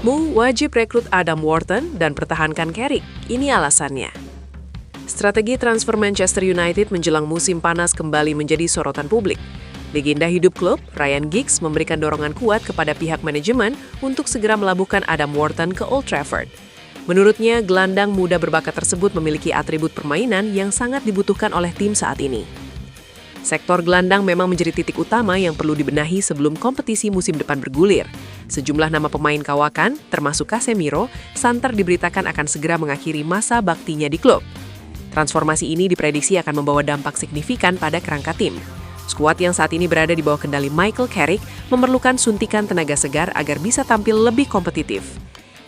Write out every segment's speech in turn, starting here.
Mu wajib rekrut Adam Wharton dan pertahankan Carrick. Ini alasannya. Strategi transfer Manchester United menjelang musim panas kembali menjadi sorotan publik. Legenda hidup klub, Ryan Giggs, memberikan dorongan kuat kepada pihak manajemen untuk segera melabuhkan Adam Wharton ke Old Trafford. Menurutnya, gelandang muda berbakat tersebut memiliki atribut permainan yang sangat dibutuhkan oleh tim saat ini. Sektor gelandang memang menjadi titik utama yang perlu dibenahi sebelum kompetisi musim depan bergulir. Sejumlah nama pemain kawakan, termasuk Casemiro, santer diberitakan akan segera mengakhiri masa baktinya di klub. Transformasi ini diprediksi akan membawa dampak signifikan pada kerangka tim. Skuad yang saat ini berada di bawah kendali Michael Carrick memerlukan suntikan tenaga segar agar bisa tampil lebih kompetitif.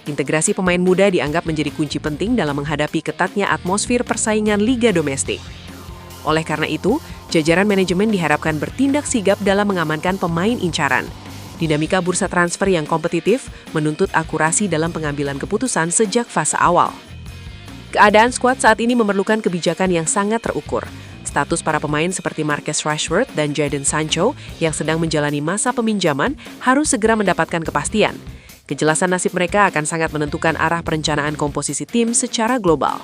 Integrasi pemain muda dianggap menjadi kunci penting dalam menghadapi ketatnya atmosfer persaingan liga domestik. Oleh karena itu, jajaran manajemen diharapkan bertindak sigap dalam mengamankan pemain incaran. Dinamika bursa transfer yang kompetitif menuntut akurasi dalam pengambilan keputusan sejak fase awal. Keadaan skuad saat ini memerlukan kebijakan yang sangat terukur. Status para pemain seperti Marcus Rashford dan Jadon Sancho yang sedang menjalani masa peminjaman harus segera mendapatkan kepastian. Kejelasan nasib mereka akan sangat menentukan arah perencanaan komposisi tim secara global.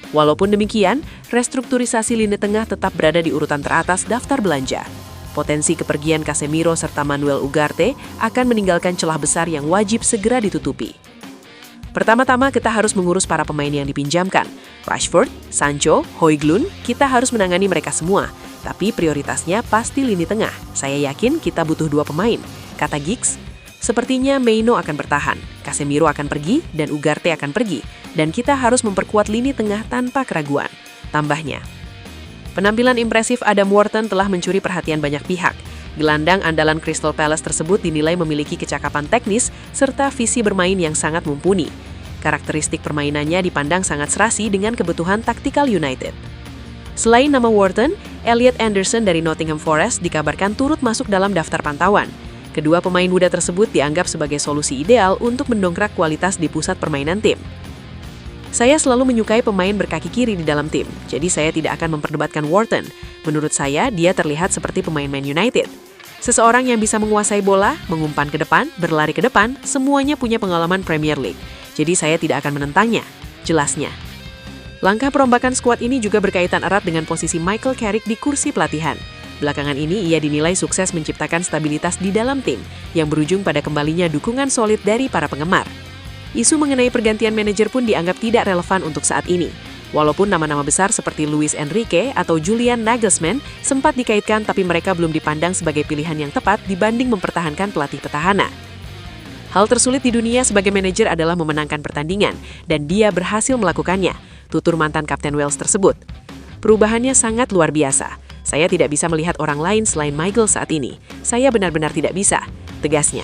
Walaupun demikian, restrukturisasi lini tengah tetap berada di urutan teratas daftar belanja. Potensi kepergian Casemiro serta Manuel Ugarte akan meninggalkan celah besar yang wajib segera ditutupi. Pertama-tama kita harus mengurus para pemain yang dipinjamkan. Rashford, Sancho, Højlund, kita harus menangani mereka semua. Tapi prioritasnya pasti lini tengah. Saya yakin kita butuh 2 pemain, kata Giggs. Sepertinya Mainoo akan bertahan, Casemiro akan pergi, dan Ugarte akan pergi. Dan kita harus memperkuat lini tengah tanpa keraguan, tambahnya. Penampilan impresif Adam Wharton telah mencuri perhatian banyak pihak. Gelandang andalan Crystal Palace tersebut dinilai memiliki kecakapan teknis serta visi bermain yang sangat mumpuni. Karakteristik permainannya dipandang sangat serasi dengan kebutuhan taktikal United. Selain nama Wharton, Elliot Anderson dari Nottingham Forest dikabarkan turut masuk dalam daftar pantauan. Kedua pemain muda tersebut dianggap sebagai solusi ideal untuk mendongkrak kualitas di pusat permainan tim. Saya selalu menyukai pemain berkaki kiri di dalam tim, jadi saya tidak akan memperdebatkan Wharton. Menurut saya, dia terlihat seperti pemain Man United. Seseorang yang bisa menguasai bola, mengumpan ke depan, berlari ke depan, semuanya punya pengalaman Premier League. Jadi saya tidak akan menentangnya, jelasnya. Langkah perombakan skuad ini juga berkaitan erat dengan posisi Michael Carrick di kursi pelatihan. Belakangan ini ia dinilai sukses menciptakan stabilitas di dalam tim yang berujung pada kembalinya dukungan solid dari para penggemar. Isu mengenai pergantian manajer pun dianggap tidak relevan untuk saat ini. Walaupun nama-nama besar seperti Luis Enrique atau Julian Nagelsmann sempat dikaitkan, tapi mereka belum dipandang sebagai pilihan yang tepat dibanding mempertahankan pelatih petahana. Hal tersulit di dunia sebagai manajer adalah memenangkan pertandingan, dan dia berhasil melakukannya, tutur mantan Kapten Wales tersebut. Perubahannya sangat luar biasa. Saya tidak bisa melihat orang lain selain Michael saat ini. Saya benar-benar tidak bisa, tegasnya.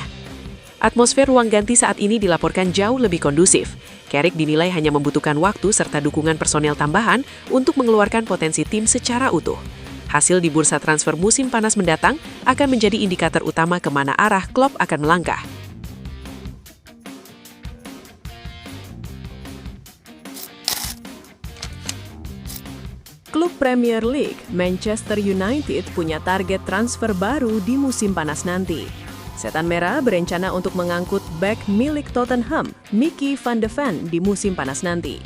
Atmosfer ruang ganti saat ini dilaporkan jauh lebih kondusif. Carrick dinilai hanya membutuhkan waktu serta dukungan personel tambahan untuk mengeluarkan potensi tim secara utuh. Hasil di bursa transfer musim panas mendatang akan menjadi indikator utama kemana arah Klopp akan melangkah. Klub Premier League, Manchester United punya target transfer baru di musim panas nanti. Setan Merah berencana untuk mengangkut bek milik Tottenham, Mickey van de Ven, di musim panas nanti.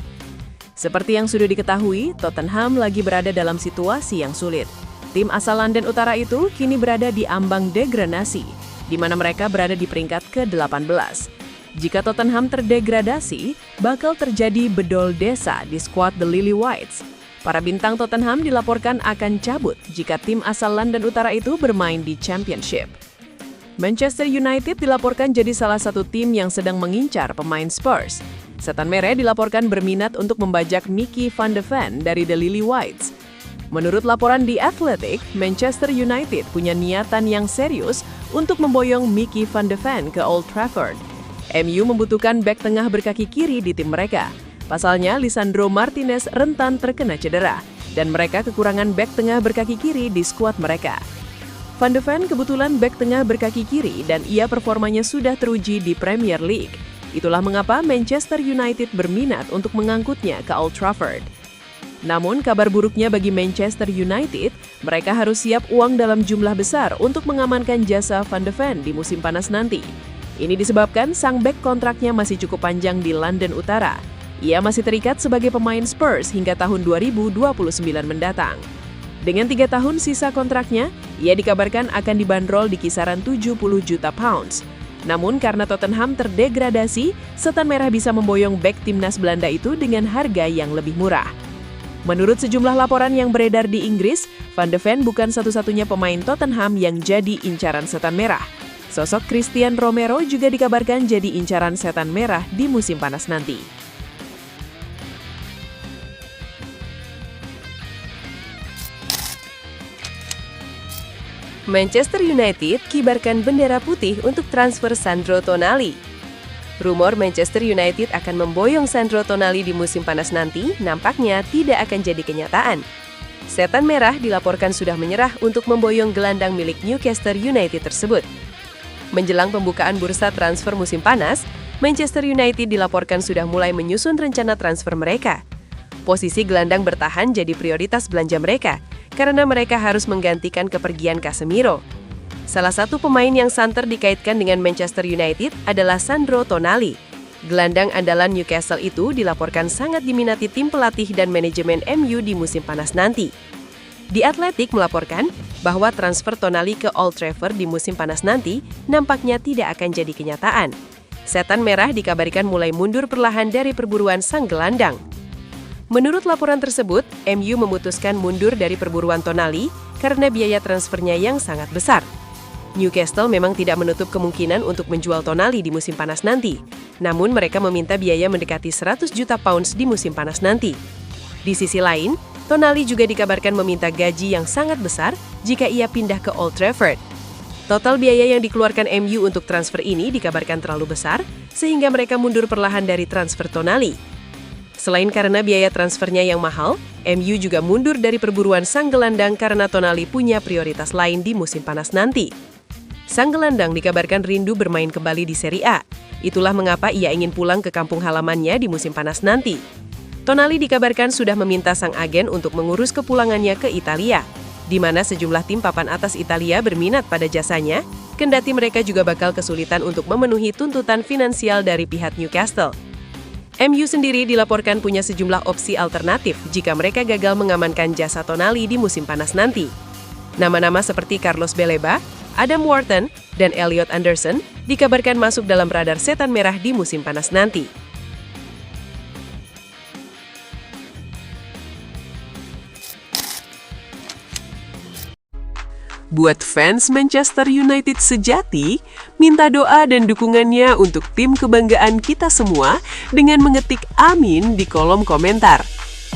Seperti yang sudah diketahui, Tottenham lagi berada dalam situasi yang sulit. Tim asal London Utara itu kini berada di ambang degradasi, di mana mereka berada di peringkat ke-18. Jika Tottenham terdegradasi, bakal terjadi bedol desa di skuad The Lily Whites. Para bintang Tottenham dilaporkan akan cabut jika tim asal London Utara itu bermain di Championship. Manchester United dilaporkan jadi salah satu tim yang sedang mengincar pemain Spurs. Setan Merah dilaporkan berminat untuk membajak Mickey van de Ven dari The Lily Whites. Menurut laporan The Athletic, Manchester United punya niatan yang serius untuk memboyong Mickey van de Ven ke Old Trafford. MU membutuhkan bek tengah berkaki kiri di tim mereka. Pasalnya, Lisandro Martinez rentan terkena cedera, dan mereka kekurangan bek tengah berkaki kiri di skuad mereka. Van de Ven kebetulan bek tengah berkaki kiri dan ia performanya sudah teruji di Premier League. Itulah mengapa Manchester United berminat untuk mengangkutnya ke Old Trafford. Namun kabar buruknya bagi Manchester United, mereka harus siap uang dalam jumlah besar untuk mengamankan jasa Van de Ven di musim panas nanti. Ini disebabkan sang bek kontraknya masih cukup panjang di London Utara. Ia masih terikat sebagai pemain Spurs hingga tahun 2029 mendatang. Dengan 3 tahun sisa kontraknya, ia dikabarkan akan dibanderol di kisaran 70 juta pounds. Namun karena Tottenham terdegradasi, Setan Merah bisa memboyong bek timnas Belanda itu dengan harga yang lebih murah. Menurut sejumlah laporan yang beredar di Inggris, Van de Ven bukan satu-satunya pemain Tottenham yang jadi incaran Setan Merah. Sosok Christian Romero juga dikabarkan jadi incaran Setan Merah di musim panas nanti. Manchester United kibarkan bendera putih untuk transfer Sandro Tonali. Rumor Manchester United akan memboyong Sandro Tonali di musim panas nanti nampaknya tidak akan jadi kenyataan. Setan Merah dilaporkan sudah menyerah untuk memboyong gelandang milik Newcastle United tersebut. Menjelang pembukaan bursa transfer musim panas, Manchester United dilaporkan sudah mulai menyusun rencana transfer mereka. Posisi gelandang bertahan jadi prioritas belanja mereka, karena mereka harus menggantikan kepergian Casemiro. Salah satu pemain yang santer dikaitkan dengan Manchester United adalah Sandro Tonali. Gelandang andalan Newcastle itu dilaporkan sangat diminati tim pelatih dan manajemen MU di musim panas nanti. The Athletic melaporkan bahwa transfer Tonali ke Old Trafford di musim panas nanti nampaknya tidak akan jadi kenyataan. Setan Merah dikabarkan mulai mundur perlahan dari perburuan sang gelandang. Menurut laporan tersebut, MU memutuskan mundur dari perburuan Tonali karena biaya transfernya yang sangat besar. Newcastle memang tidak menutup kemungkinan untuk menjual Tonali di musim panas nanti, namun mereka meminta biaya mendekati 100 juta pounds di musim panas nanti. Di sisi lain, Tonali juga dikabarkan meminta gaji yang sangat besar jika ia pindah ke Old Trafford. Total biaya yang dikeluarkan MU untuk transfer ini dikabarkan terlalu besar, sehingga mereka mundur perlahan dari transfer Tonali. Selain karena biaya transfernya yang mahal, MU juga mundur dari perburuan sang gelandang karena Tonali punya prioritas lain di musim panas nanti. Sang gelandang dikabarkan rindu bermain kembali di Serie A. Itulah mengapa ia ingin pulang ke kampung halamannya di musim panas nanti. Tonali dikabarkan sudah meminta sang agen untuk mengurus kepulangannya ke Italia, di mana sejumlah tim papan atas Italia berminat pada jasanya, kendati mereka juga bakal kesulitan untuk memenuhi tuntutan finansial dari pihak Newcastle. MU sendiri dilaporkan punya sejumlah opsi alternatif jika mereka gagal mengamankan jasa Tonali di musim panas nanti. Nama-nama seperti Carlos Baleba, Adam Wharton, dan Elliot Anderson dikabarkan masuk dalam radar Setan Merah di musim panas nanti. Buat fans Manchester United sejati, minta doa dan dukungannya untuk tim kebanggaan kita semua dengan mengetik amin di kolom komentar.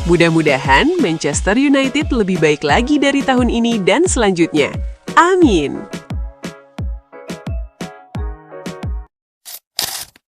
Mudah-mudahan Manchester United lebih baik lagi dari tahun ini dan selanjutnya. Amin.